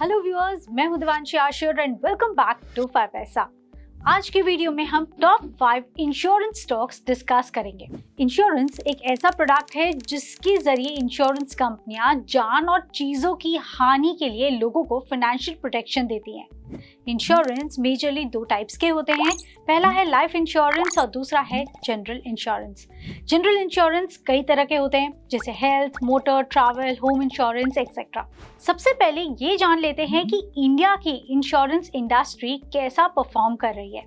Hello viewers, मैं हूं Devanshi Ashir and welcome back to 5 Paisa. आज के वीडियो में हम टॉप 5 इंश्योरेंस स्टॉक्स डिस्कस करेंगे। इंश्योरेंस एक ऐसा प्रोडक्ट है जिसके जरिए इंश्योरेंस कंपनियां जान और चीजों की हानि के लिए लोगों को फाइनेंशियल प्रोटेक्शन देती हैं। इंश्योरेंस मेजरली दो टाइप्स के होते हैं। पहला है लाइफ इंश्योरेंस और दूसरा है जनरल इंश्योरेंस। जनरल इंश्योरेंस कई तरह के होते हैं, जैसे health, motor, travel, home insurance etcetera. सबसे पहले ये जान लेते हैं कि इंडिया की इंश्योरेंस इंडस्ट्री कैसा परफॉर्म कर रही है।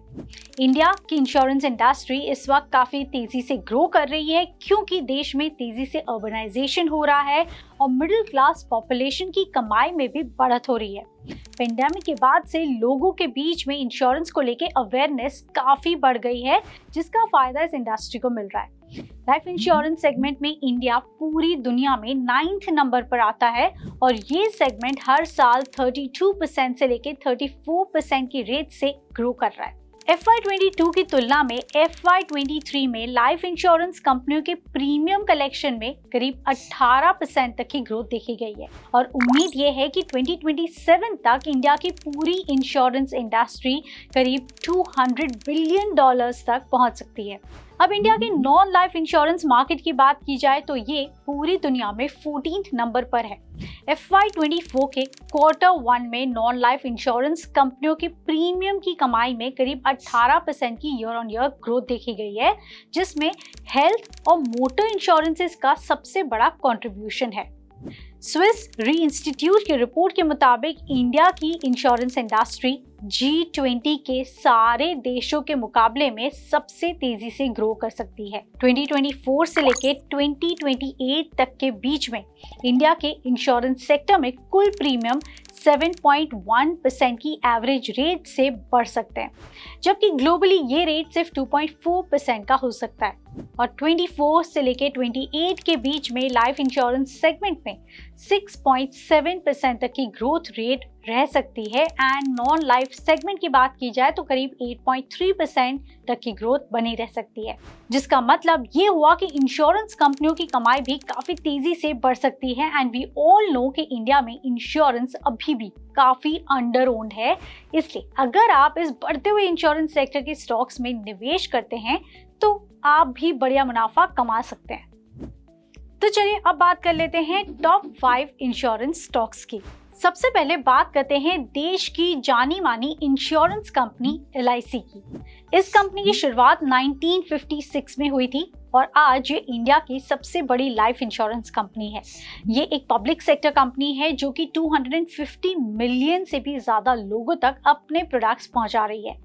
इंडिया की इंश्योरेंस इंडस्ट्री इस वक्त काफी तेजी से ग्रो कर रही है क्योंकि देश में तेजी से अर्बनाइजेशन हो रहा है और मिडिल क्लास पॉपुलेशन की कमाई में भी बढ़त हो रही है। पेंडेमिक के बाद से लोगों के बीच में इंश्योरेंस को लेके अवेयरनेस काफी बढ़ गई है, जिसका फायदा इस इंडस्ट्री को मिल रहा है। लाइफ इंश्योरेंस सेगमेंट में इंडिया पूरी दुनिया में 9th नंबर पर आता है और ये सेगमेंट हर साल 32% से लेके 34% की रेट से ग्रो कर रहा है। FY22 की तुलना में FY23 में लाइफ इंश्योरेंस कंपनियों के प्रीमियम कलेक्शन में करीब 18% तक की ग्रोथ देखी गई है और उम्मीद ये है कि 2027 तक इंडिया की पूरी इंश्योरेंस इंडस्ट्री करीब $200 बिलियन तक पहुंच सकती है। अब इंडिया के नॉन लाइफ इंश्योरेंस मार्केट की बात की जाए तो ये पूरी दुनिया में 14th नंबर पर है। FY24 के Q1 में नॉन लाइफ इंश्योरेंस कंपनियों के प्रीमियम की कमाई में करीब 18% की ईयर ऑन ईयर ग्रोथ देखी गई है, जिसमें हेल्थ और मोटर इंश्योरेंसेस का सबसे बड़ा कंट्रीब्यूशन है। स्विस री इंस्टीट्यूट की रिपोर्ट के मुताबिक इंडिया की इंश्योरेंस इंडस्ट्री G20 के सारे देशों के मुकाबले में सबसे तेजी से ग्रो कर सकती है। 2024 से लेके 2028 तक के बीच में इंडिया के इंश्योरेंस सेक्टर में कुल प्रीमियम 7.1% की एवरेज रेट से बढ़ सकते हैं, जबकि ग्लोबली ये रेट सिर्फ 2.4% का हो सकता है। और 24 से लेके 28 के बीच में लाइफ इंश्योरेंस सेगमेंट में 6.7% तक की ग्रोथ रेट रह सकती है एंड नॉन लाइफ सेगमेंट की बात की जाए तो करीब 8.3% तक की ग्रोथ बनी रह सकती है, जिसका मतलब ये हुआ कि इंश्योरेंस कंपनियों की कमाई भी काफी तेजी से बढ़ सकती है। एंड वी ऑल नो कि इंडिया में इंश्योरेंस अभी भी काफी अंडर ओन्ड है, इसलिए अगर आप इस बढ़ते हुए इंश्योरेंस सेक्टर के स्टॉक्स में निवेश करते हैं तो आप भी बढ़िया मुनाफा कमा सकते हैं। तो चलिए अब बात कर लेते हैं टॉप 5 इंश्योरेंस स्टॉक्स की। सबसे पहले बात करते हैं देश की जानी मानी इंश्योरेंस कंपनी LIC की। इस कंपनी की शुरुआत 1956 में हुई थी और आज ये इंडिया की सबसे बड़ी लाइफ इंश्योरेंस कंपनी है। ये एक पब्लिक सेक्टर कंपनी है जो कि 250 मिलियन से भी ज्यादा लोगों तक अपने प्रोडक्ट्स पहुंचा रही है।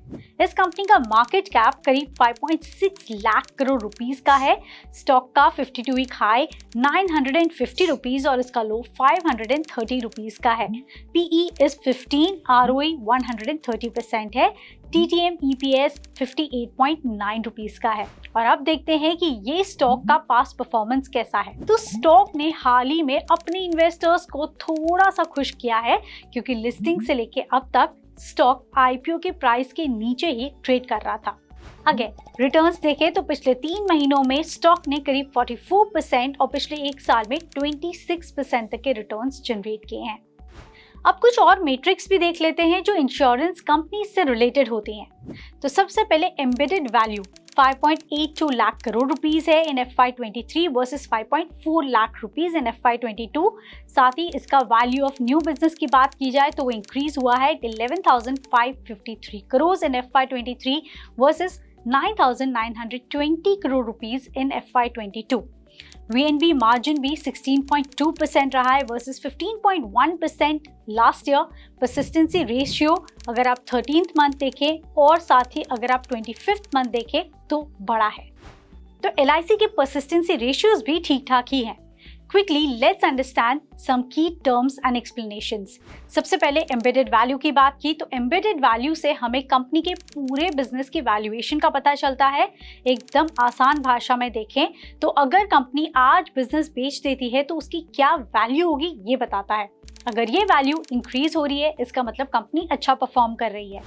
इस कंपनी का मार्केट कैप करीब 5.6 लाख करोड़ रुपीस का है। स्टॉक का 52 वीक हाई 950 रुपीस और इसका लो 530 रुपीस का है। PE इज 15, ROE 130% है। TTM EPS 58.9 रुपीस का है। और अब देखते हैं कि ये स्टॉक का पास्ट परफॉर्मेंस कैसा है। तो स्टॉक ने हाल ही में अपने इन्वेस्टर्स को थोड़ा सा खुश किया है क्योंकि लिस्टिंग से लेके अब तक स्टॉक IPO के प्राइस के नीचे ही ट्रेड कर रहा था। अगर रिटर्न्स देखें तो पिछले 3 महीनों में स्टॉक ने करीब 44% और पिछले एक साल में 26% तक के रिटर्न्स जनरेट किए हैं। अब कुछ और मैट्रिक्स भी देख लेते हैं जो इंश्योरेंस कंपनी से रिलेटेड होती हैं। तो सबसे पहले embedded value 5.82 lakh crore rupees है इन FY23 versus 5.4 lakh rupees in FY22। साथ ही इसका वैल्यू ऑफ न्यू बिजनेस की बात की जाए तो वो इंक्रीज हुआ है 11,553 करोड़ इन FY23 versus 9,920 crore rupees in FY22। VNB margin भी 16.2% रहा है versus 15.1% last year. Persistency ratio अगर आप 13th मंथ देखें और साथ ही अगर आप 25th मंथ देखें तो बड़ा है। तो LIC के परसिस्टेंसी रेशियोज भी ठीक ठाक ही हैं। Quickly, let's understand some key terms and explanations. सबसे पहले एम्बेडेड वैल्यू की बात की तो एम्बेडेड वैल्यू से हमें कंपनी के पूरे बिजनेस की वैल्यूएशन का पता चलता है। एकदम आसान भाषा में देखें तो अगर कंपनी आज बिजनेस बेच देती है तो उसकी क्या वैल्यू होगी ये बताता है। अगर ये वैल्यू इंक्रीज हो रही है इसका मतलब कंपनी अच्छा परफॉर्म कर रही है।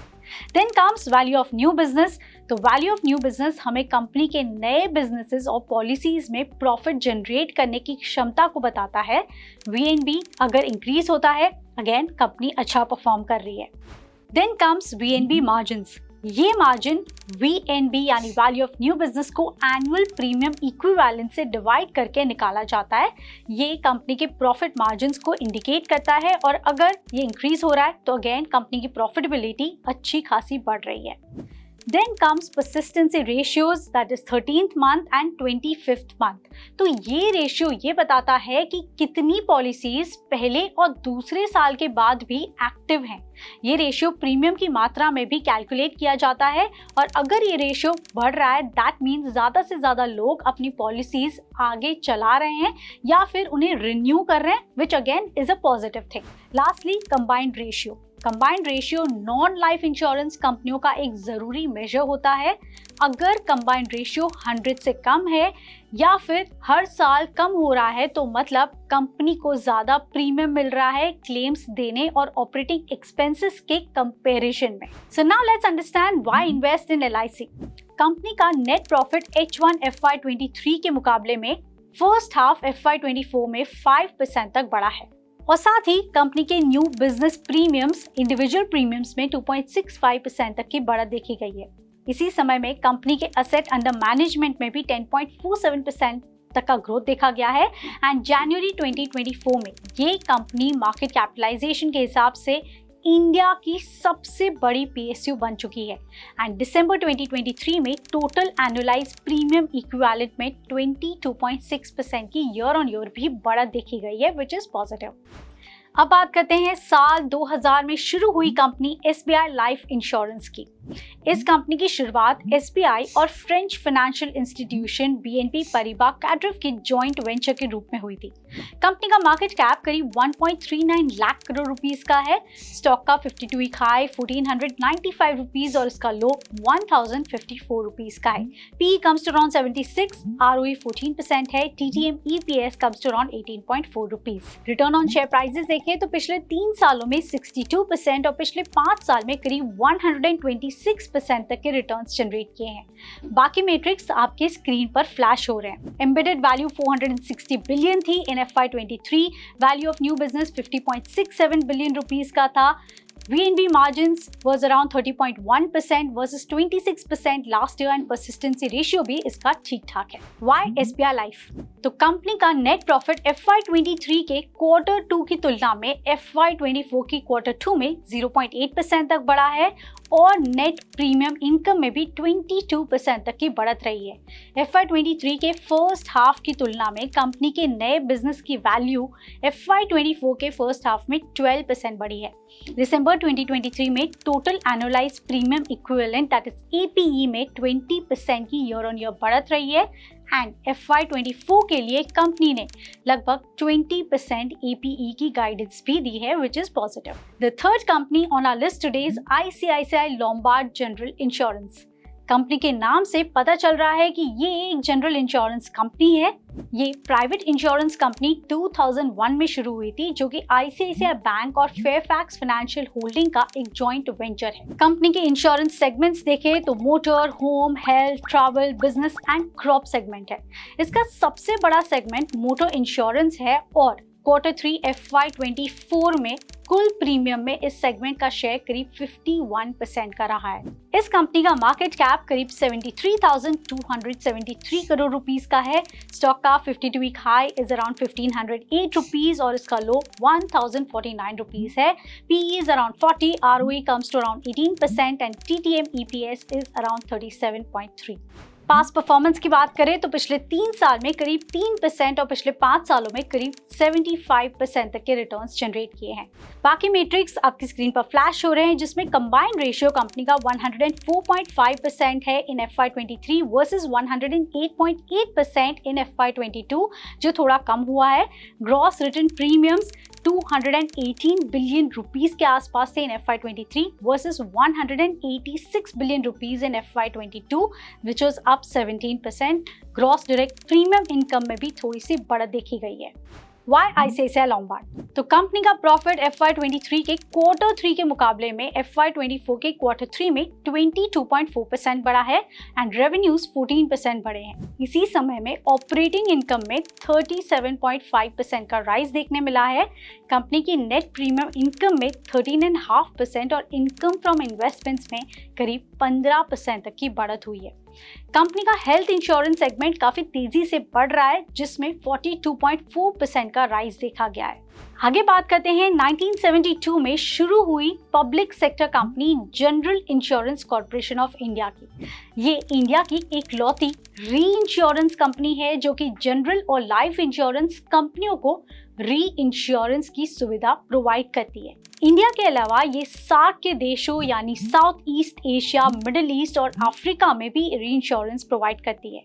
Then comes value of new business. तो वैल्यू ऑफ न्यू बिजनेस हमें कंपनी के नए बिजनेसेस और पॉलिसीज में प्रॉफिट जनरेट करने की क्षमता को बताता है। VNB अगर इंक्रीज होता है, अगेन कंपनी अच्छा परफॉर्म कर रही है। Then comes VNB margins. ये मार्जिन VNB यानी वैल्यू ऑफ न्यू बिजनेस को एनुअल प्रीमियम इक्विवेलेंट से डिवाइड करके निकाला जाता है। ये कंपनी के प्रॉफिट मार्जिन्स को इंडिकेट करता है और अगर ये इंक्रीज हो रहा है तो अगेन कंपनी की प्रॉफिटेबिलिटी अच्छी खासी बढ़ रही है। Then comes persistency ratios, that is 13th month and 25th month। तो ये रेशियो ये बताता है कि कितनी पॉलिसीज पहले और दूसरे साल के बाद भी एक्टिव हैं। ये रेशियो प्रीमियम की मात्रा में भी कैलकुलेट किया जाता है और अगर ये रेशियो बढ़ रहा है दैट मीन्स ज़्यादा से ज़्यादा लोग अपनी पॉलिसीज आगे चला रहे हैं या फिर उन्हें रिन्यू कर रहे हैं, which again is a positive thing. Lastly combined ratio. Combined ratio non life insurance कंपनियों का एक ज़रूरी मेजर होता है। अगर कंबाइंड रेशियो 100 से कम है या फिर हर साल कम हो रहा है तो मतलब कंपनी को ज़्यादा प्रीमियम मिल रहा है क्लेम्स देने और ऑपरेटिंग एक्सपेंसेस के कंपैरिजन में। So now let's understand why invest in LIC। Company का नेट प्रॉफिट H1 FY23 के मुकाबले में फर्स्ट हाफ FY24 में 5% तक बढ़ा है और साथ ही कंपनी के new business premiums individual premiums में 2.65% तक की बढ़त देखी गई है। इसी समय में कंपनी के असेट अंडर मैनेजमेंट में भी 10.47% तक का ग्रोथ देखा गया है एंड जनवरी 2024 में ये कंपनी मार्केट कैपिटलाइजेशन के हिसाब से इंडिया की सबसे बड़ी PSU बन चुकी है एंड दिसंबर 2023 में टोटल एनुअलाइज प्रीमियम इक्विवेलेंट में 22.6% की ईयर ऑन ईयर भी बढ़त देखी गई है, विच इज पॉजिटिव। अब बात करते हैं साल 2000 में शुरू हुई कंपनी SBI लाइफ इंश्योरेंस की। इस कंपनी की शुरुआत SBI और French financial institution BNP Paribas कैटरव की जॉइंट वेंचर के रूप में हुई थी। कंपनी का मार्केट कैप करीब 1.39 लाख करोड़ रुपीस का है। स्टॉक का 52 वीक हाई 1495 रुपीस और इसका लो 1054 रुपीस का है। PE comes to around 76, ROE 14% है। TTM EPS comes to around 18.4 rupees. Return on share prices देखें तो पिछले 3 सालों में 62% और पिछले 5 साल में करीब 126% तक के रिटर्न्स जनरेट किए हैं। बाकी मैट्रिक्स आपके स्क्रीन पर फ्लैश हो रहे हैं। एम्बेडेड वैल्यू 460 बिलियन थी इन FY23। Value of new business 50.67 billion rupees का था। VNB margins was around 30.1% versus 26% last year and persistency ratio भी इसका ठीक ठाक है। Why SBI Life? तो कंपनी का नेट प्रॉफिट FY23 के Q2 की तुलना में FY24 की Q2 में 0.8% तक बढ़ा है और नेट प्रीमियम इनकम में भी 22% तक की बढ़त रही है। FY23 के फर्स्ट हाफ की तुलना में कंपनी के नए बिजनेस की वैल्यू FY24 के फर्स्ट हाफ में 12% बढ़ी है। दिसंबर 2023 में total annualise premium equivalent that is APE में 20% की ईयर ऑन ईयर बढ़त रही है एंड FY24 के लिए कंपनी ने लगभग 20% APE की गाइडेंस भी दी है, which is positive. The third company on our list today is ICICI Lombard General Insurance. Company के नाम से पता चल रहा है कि ये एक जनरल इंश्योरेंस कंपनी है। ये प्राइवेट इंश्योरेंस कंपनी 2001 में शुरू हुई थी, जो कि ICICI बैंक और फेयरफैक्स फाइनेंशियल होल्डिंग का एक जॉइंट वेंचर है। कंपनी के इंश्योरेंस सेगमेंट्स देखें तो motor, home, health, travel, business and crop segment है। इसका सबसे बड़ा सेगमेंट मोटर इंश्योरेंस है और Q3 FY24 में कुल प्रीमियम में इस सेगमेंट का शेयर करीब 51% का रहा है। इस कंपनी का मार्केट कैप करीब 73,273 करोड़ रुपीस का है। स्टॉक का 52 week high is around 1508 rupees और इसका लो 1049 रुपीस है। PE is around 40, ROE comes to around 18% and TTM EPS is around 37.3। Past performance की बात करें तो पिछले 3 साल में करीब 3% और पिछले 5 सालों में करीब 75% तक के रिटर्न्स जनरेट किए हैं। बाकी मैट्रिक्स आपकी स्क्रीन पर फ्लैश हो रहे हैं, जिसमें कंबाइंड रेशियो कंपनी का 104.5% है इन FY23 वर्सेस 108.8% इन FY22, जो थोड़ा कम हुआ है। Gross return premiums 218 billion rupees के आसपास थे इन FY23 versus 186 billion rupees in FY22, which was up 17%। Gross direct premium income में भी थोड़ी सी बढ़त देखी गई है। Why I say sell Lombard? तो कंपनी का प्रॉफिट FY23 के Q3 के मुकाबले में FY24 के Q3 में 22.4% बढ़ा है एंड रेवेन्यूज 14% बढ़े हैं। इसी समय में ऑपरेटिंग इनकम में 37.5% का राइज देखने मिला है। कंपनी की नेट प्रीमियम इनकम में 13.5% और इनकम फ्रॉम इन्वेस्टमेंट्स में करीब 15% तक की बढ़त हुई है। कंपनी का हेल्थ इंश्योरेंस सेगमेंट काफी तेजी से बढ़ रहा है, जिसमें 42.4% का राइज देखा गया है। आगे बात करते हैं 1972 में शुरू हुई public sector company general insurance corporation of India की। ये इंडिया की इकलौती री इंश्योरेंस कंपनी है जो कि जनरल और लाइफ इंश्योरेंस कंपनियों को री इंश्योरेंस की सुविधा प्रोवाइड करती है। इंडिया के अलावा ये सार्क के देशों यानी south east Asia, middle east और अफ्रीका में भी री इंश्योरेंस प्रोवाइड करती है।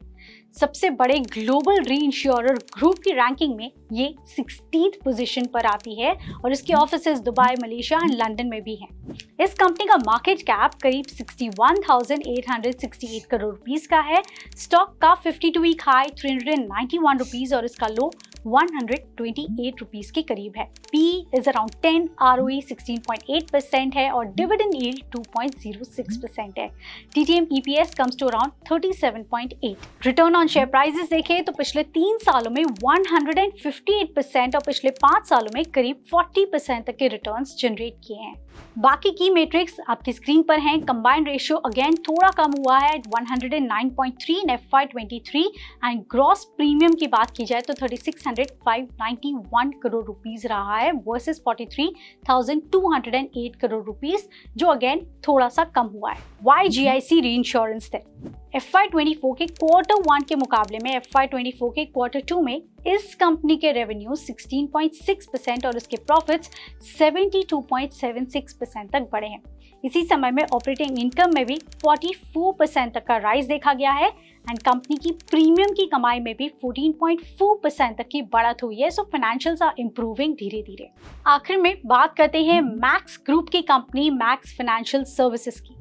सबसे बड़े ग्लोबल री इंश्योरर ग्रुप की रैंकिंग में ये 16th पोजीशन पर आती है और इसके offices Dubai, Malaysia and London में भी हैं। इस कंपनी का मार्केट कैप करीब 61,868 करोड़ रुपीस का है। स्टॉक का 52 वीक हाई 391 रुपीस और इसका लो 128 रुपीस के करीब है। PE इज अराउंड 10, ROE 16.8% है और डिविडेंड यील्ड 2.06% है। TTM EPS comes to around 37.8। Return on share prices देखें तो पिछले 3 सालों में 158% और पिछले 5 सालों में करीब 40% तक के रिटर्न्स जनरेट किए हैं। बाकी की मैट्रिक्स आपकी स्क्रीन पर हैं। कंबाइंड रेशियो अगेन थोड़ा कम हुआ है 109.3 इन FY23 एंड ग्रॉस प्रीमियम की बात की जाए तो 36,591 करोड़ रुपीस रहा है वर्सेस 43,208 करोड़ रुपीस, जो अगेन थोड़ा सा कम हुआ है। Why GIC री-इंश्योरेंस थे? FY24 के Q1 के मुकाबले में FY24 के Q2 में इस कंपनी के रेवेन्यू 16.6% और इसके प्रॉफिट्स 72.76% तक बढ़े हैं। इसी समय में ऑपरेटिंग इनकम में भी 44% तक का राइज देखा गया है एंड कंपनी की प्रीमियम की कमाई में भी 14.4% तक की बढ़त हुई है। सो फाइनेंशियल्स आर इंप्रूविंग धीरे धीरे। आखिर में बात करते हैं मैक्स ग्रुप की कंपनी मैक्स फाइनेंशियल सर्विसेज की।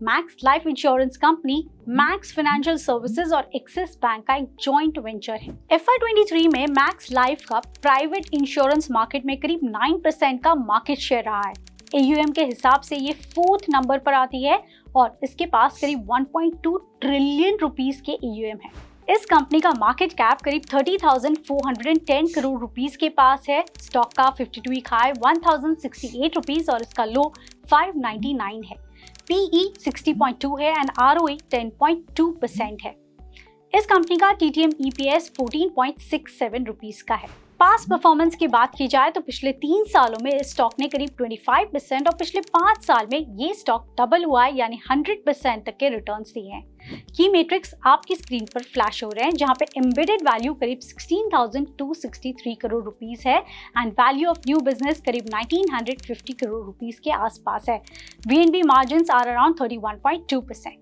Max life insurance company max financial services और एक्सिस बैंक का एक जॉइंट वेंचर है। FY23 में मैक्स लाइफ का प्राइवेट इंश्योरेंस मार्केट में करीब 9% का मार्केट शेयर रहा है। AUM के हिसाब से ये 4th नंबर पर आती है और इसके पास करीब 1.2 ट्रिलियन रुपीस के AUM है। इस कंपनी का मार्केट कैप करीब 30,410 करोड़ रुपीस के पास है। स्टॉक का 52 वीक हाई 1,068 रुपीस और इसका लो 599 है। PE 60.2 है एंड ROE 10.2% है। इस कंपनी का TTM EPS 14.67 रुपीस का है। पास परफॉर्मेंस की बात की जाए तो पिछले 3 सालों में इस स्टॉक ने करीब 25% और पिछले 5 साल में ये स्टॉक डबल हुआ है यानी 100% तक के रिटर्न्स दिए हैं। की मैट्रिक्स आपकी स्क्रीन पर फ्लैश हो रहे हैं जहां पे एम्बेडेड वैल्यू करीब 16,263 करोड़ रुपीस है and value of new business करीब 1,950 करोड़ रुपीस के आसपास है। VNB margins are around 31.2%।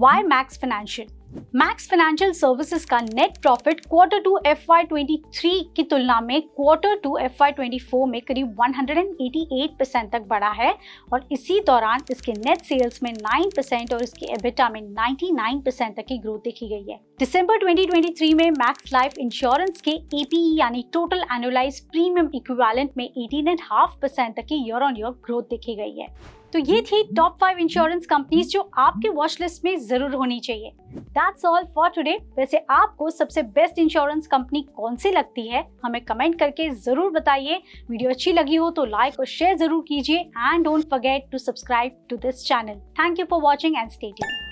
Why Max Financial? Max financial services का नेट प्रॉफिट Q2 FY23 की तुलना में Q2 FY24 में करीब 188% तक बढ़ा है और इसी दौरान इसके नेट सेल्स में 9% और इसके एबिटा में 99% तक की ग्रोथ देखी गई है। दिसंबर 2023 में मैक्स लाइफ इंश्योरेंस के APE यानी टोटल एनुअलाइज्ड प्रीमियम इक्विवेलेंट में 18.5% तक की ईयर ऑन ईयर ग्रोथ देखी गई है। तो ये थी टॉप 5 इंश्योरेंस कंपनीज जो आपके वॉच लिस्ट में जरूर होनी चाहिए। That's all for today। वैसे आपको सबसे बेस्ट इंश्योरेंस कंपनी कौन सी लगती है हमें कमेंट करके जरूर बताइए। वीडियो अच्छी लगी हो तो लाइक और शेयर जरूर कीजिए and don't forget to subscribe to this channel. Thank you for watching and stay tuned.